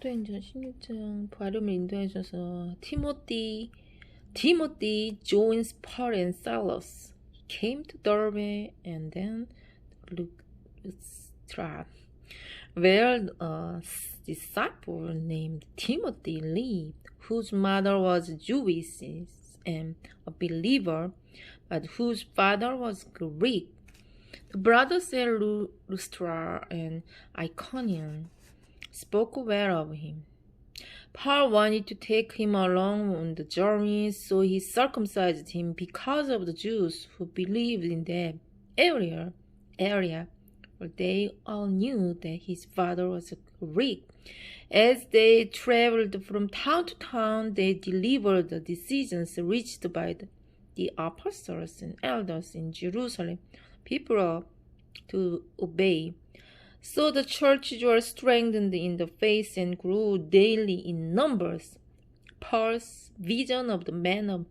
사도행전 16장 발음을 인도해 주셔서 Timothy joins Paul and Silas. He came to Derbe and then Lystra, where a disciple named Timothy lived, whose mother was Jewish and a believer, but whose father was Greek. The brothers at Lystra and Iconium spoke well of him. Paul wanted to take him along on the journey, so he circumcised him because of the Jews who believed in that area, for they all knew that his father was a Greek. As they traveled from town to town, they delivered the decisions reached by the apostles and elders in Jerusalem, people to obey. So the churches were strengthened in the faith and grew daily in numbers. Paul's vision of the men of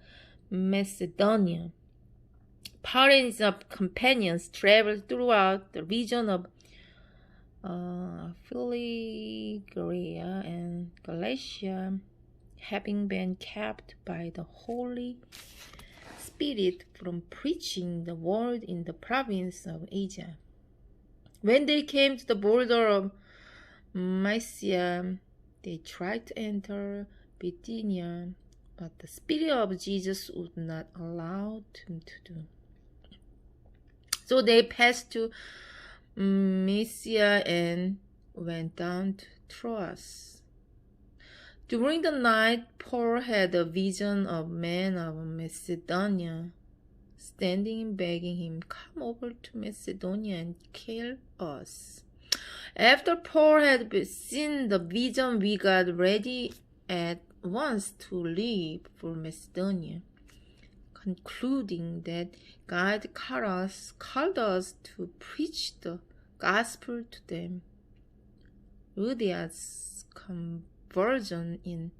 Macedonia. Paul and his companions traveled throughout the region of Phrygia and Galatia, having been kept by the Holy Spirit from preaching the word in the province of Asia. When they came to the border of Mysia, they tried to enter Bithynia, but the Spirit of Jesus would not allow them to do. So they passed to Mysia and went down to Troas. During the night, Paul had a vision of men of Macedonia, standing and begging him, "Come over to Macedonia and kill us." After Paul had seen the vision, we got ready at once to leave for Macedonia, concluding that God called us to preach the gospel to them. Lydia's conversion in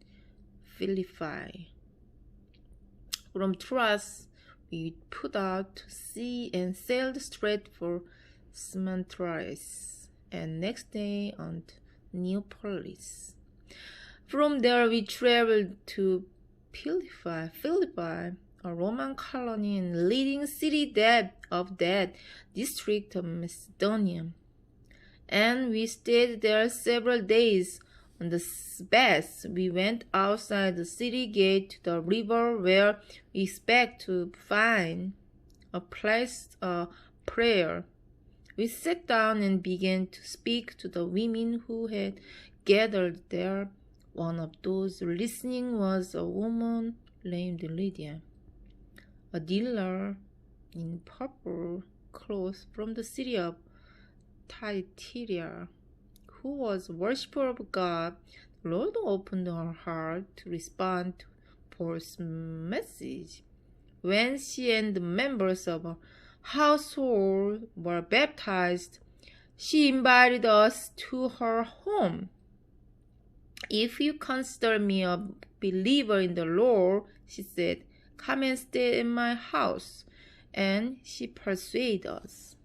Philippi. From Troas, we put out to sea and sailed straight for Samothrace, and next day on to Neapolis. From there we traveled to Philippi, a Roman colony and leading city of that district of Macedonia. And we stayed there several days. On the Sabbath, we went outside the city gate to the river where we expect to find a place of prayer. We sat down and began to speak to the women who had gathered there. One of those listening was a woman named Lydia, a dealer in purple clothes from the city of Thyatira, who was a worshiper of God. The Lord opened her heart to respond to Paul's message. When she and the members of her household were baptized, she invited us to her home. "If you consider me a believer in the Lord," she said, "come and stay in my house." And she persuaded us.